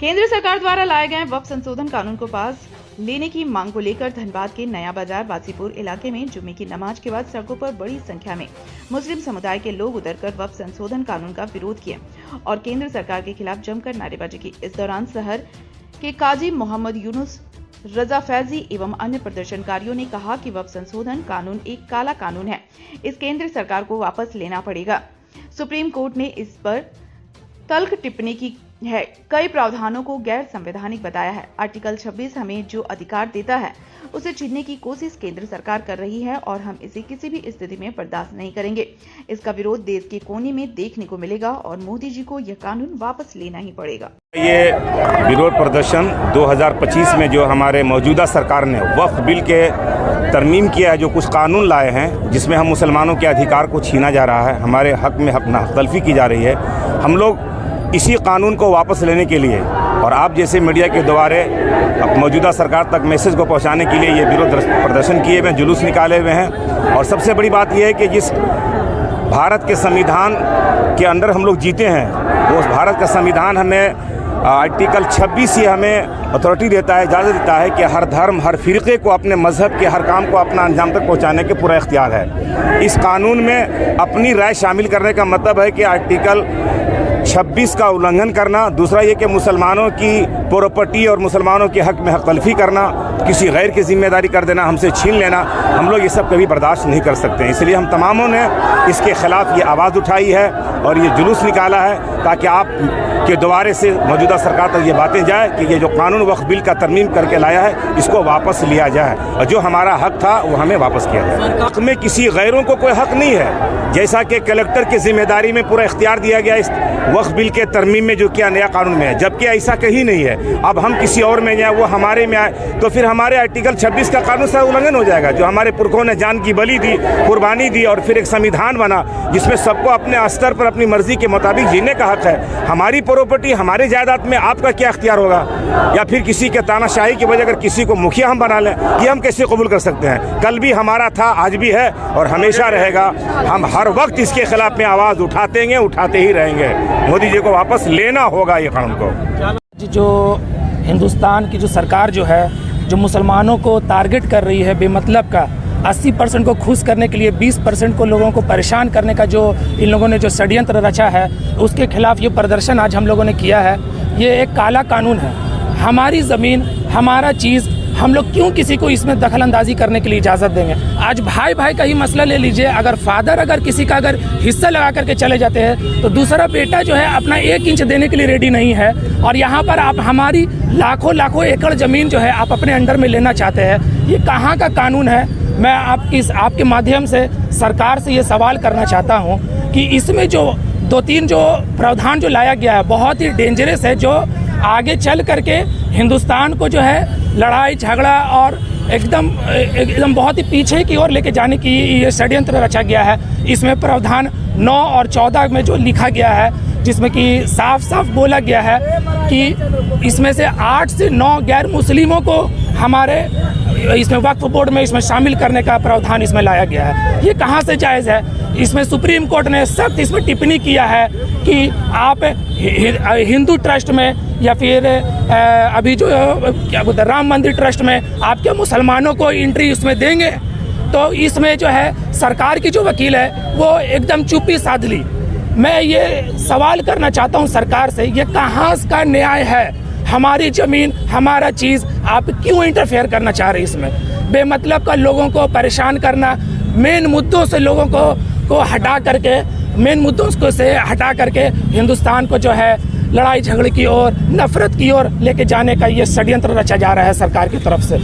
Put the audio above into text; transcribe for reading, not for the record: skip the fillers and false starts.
केंद्र सरकार द्वारा लाए गए वक्फ संशोधन कानून को पास लेने की मांग को लेकर धनबाद के नया बाजार बासीपुर इलाके में जुम्मे की नमाज के बाद सड़कों पर बड़ी संख्या में मुस्लिम समुदाय के लोग उतरकर वक्फ संशोधन कानून का विरोध किया और केंद्र सरकार के खिलाफ जमकर नारेबाजी की। इस दौरान शहर के काजी मोहम्मद यूनुस, रजा फैजी एवं अन्य प्रदर्शनकारियों ने कहा कि वक्फ संशोधन कानून एक काला कानून है, इस केंद्र सरकार को वापस लेना पड़ेगा। सुप्रीम कोर्ट ने इस पर तल्ख टिप्पणी की है, कई प्रावधानों को गैर संवैधानिक बताया है। आर्टिकल 26 हमें जो अधिकार देता है उसे छीनने की कोशिश केंद्र सरकार कर रही है और हम इसे किसी भी स्थिति में बर्दाश्त नहीं करेंगे। इसका विरोध देश के कोने में देखने को मिलेगा और मोदी जी को यह कानून वापस लेना ही पड़ेगा। ये विरोध प्रदर्शन 2025 में जो हमारे मौजूदा सरकार ने वक्फ बिल के तरमीम किया है, जो कुछ कानून लाए हैं जिसमें हम मुसलमानों के अधिकार को छीना जा रहा है, हमारे हक में हक तलफी की जा रही है, हम लोग इसी कानून को वापस लेने के लिए और आप जैसे मीडिया के द्वारे मौजूदा सरकार तक मैसेज को पहुंचाने के लिए ये विरोध प्रदर्शन किए हुए हैं, जुलूस निकाले हुए हैं। और सबसे बड़ी बात यह है कि जिस भारत के संविधान के अंदर हम लोग जीते हैं, वो भारत का संविधान हमें आर्टिकल 26 ही हमें अथॉरिटी देता है, इजाज़त देता है कि हर धर्म, हर फ़िरक़े को अपने मज़हब के हर काम को अपना अंजाम तक पहुंचाने के पूरा इख्तियार है। इस कानून में अपनी राय शामिल करने का मतलब है कि आर्टिकल 26 का उल्लंघन करना, दूसरा ये कि मुसलमानों की प्रॉपर्टी और मुसलमानों के हक में हक तलफी करना, किसी गैर की जिम्मेदारी कर देना, हमसे छीन लेना, हम लोग ये सब कभी बर्दाश्त नहीं कर सकते हैं। इसलिए हम तमामों ने इसके ख़िलाफ़ ये आवाज़ उठाई है और ये जुलूस निकाला है ताकि आप के द्वारे से मौजूदा सरकार तक ये बातें जाए कि ये जो कानून वक्फ बिल का तरमीम करके लाया है इसको वापस लिया जाए और जो हमारा हक था वो हमें वापस किया जाए। हक में किसी गैरों को कोई हक नहीं है, जैसा कि कलेक्टर की जिम्मेदारी में पूरा इख्तियार दिया गया इस वक्फ बिल के तरमीम में जो किया नया कानून में है, जबकि ऐसा कहीं नहीं है। अब हम किसी और में जाए, वो हमारे में आए तो फिर हमारे आर्टिकल 26 का कानून से उल्लंघन हो जाएगा। जो हमारे पुरखों ने जान की बलि दी, कुर्बानी दी और फिर एक संविधान बना जिसमें सबको अपने स्तर पर अपनी मर्जी के मुताबिक जीने का हक है। हमारी प्रॉपर्टी, हमारे जायदाद में आपका क्या इख्तियार होगा? या फिर किसी के तानाशाही की वजह अगर किसी को मुखिया हम बना लें, ये हम कैसे कबूल कर सकते हैं? कल भी हमारा था, आज भी है और हमेशा रहेगा। हम हर वक्त इसके खिलाफ में आवाज़ उठाते ही रहेंगे। मोदी जी को वापस लेना होगा ये कानून को। जो हिंदुस्तान की जो सरकार जो है, जो मुसलमानों को टारगेट कर रही है बेमतलब का, 80% को खुश करने के लिए 20% को लोगों को परेशान करने का जो इन लोगों ने जो षड्यंत्र रचा है, उसके खिलाफ ये प्रदर्शन आज हम लोगों ने किया है। ये एक काला कानून है। हमारी ज़मीन, हमारा चीज़, हम लोग क्यों किसी को इसमें दखल अंदाजी करने के लिए इजाज़त देंगे? आज भाई भाई का ही मसला ले लीजिए, अगर फादर अगर किसी का अगर हिस्सा लगा करके चले जाते हैं तो दूसरा बेटा जो है अपना 1 इंच देने के लिए रेडी नहीं है। और यहाँ पर आप हमारी लाखों एकड़ ज़मीन जो है आप अपने अंडर में लेना चाहते हैं। ये कहाँ का कानून है? मैं आपके माध्यम से सरकार से ये सवाल करना चाहता हूँ कि इसमें जो 2-3 जो प्रावधान जो लाया गया है बहुत ही डेंजरस है, जो आगे चल करके हिंदुस्तान को जो है लड़ाई झगड़ा और एकदम बहुत ही पीछे की ओर लेके जाने की ये षड्यंत्र रचा गया है। इसमें प्रावधान 9 और 14 में जो लिखा गया है, जिसमें कि साफ साफ बोला गया है कि इसमें से 8 से 9 गैर मुस्लिमों को हमारे इसमें वक्फ बोर्ड में इसमें शामिल करने का प्रावधान इसमें लाया गया है। ये कहाँ से जायज़ है? इसमें सुप्रीम कोर्ट ने सख्त इसमें टिप्पणी किया है कि आप हिंदू ट्रस्ट में या फिर अभी जो क्या बोलते हैं राम मंदिर ट्रस्ट में आप क्या मुसलमानों को एंट्री उसमें देंगे? तो इसमें जो है सरकार की जो वकील है वो एकदम चुप्पी साध ली। मैं ये सवाल करना चाहता हूँ सरकार से, ये कहाँ का न्याय है? हमारी ज़मीन, हमारा चीज़, आप क्यों इंटरफेयर करना चाह रहे हैं इसमें? बेमतलब का लोगों को परेशान करना, मेन मुद्दों से लोगों को हटा करके, मेन मुद्दों से हटा करके हिंदुस्तान को जो है लड़ाई झगड़े की ओर, नफरत की ओर लेके जाने का ये षड्यंत्र रचा जा रहा है सरकार की तरफ से।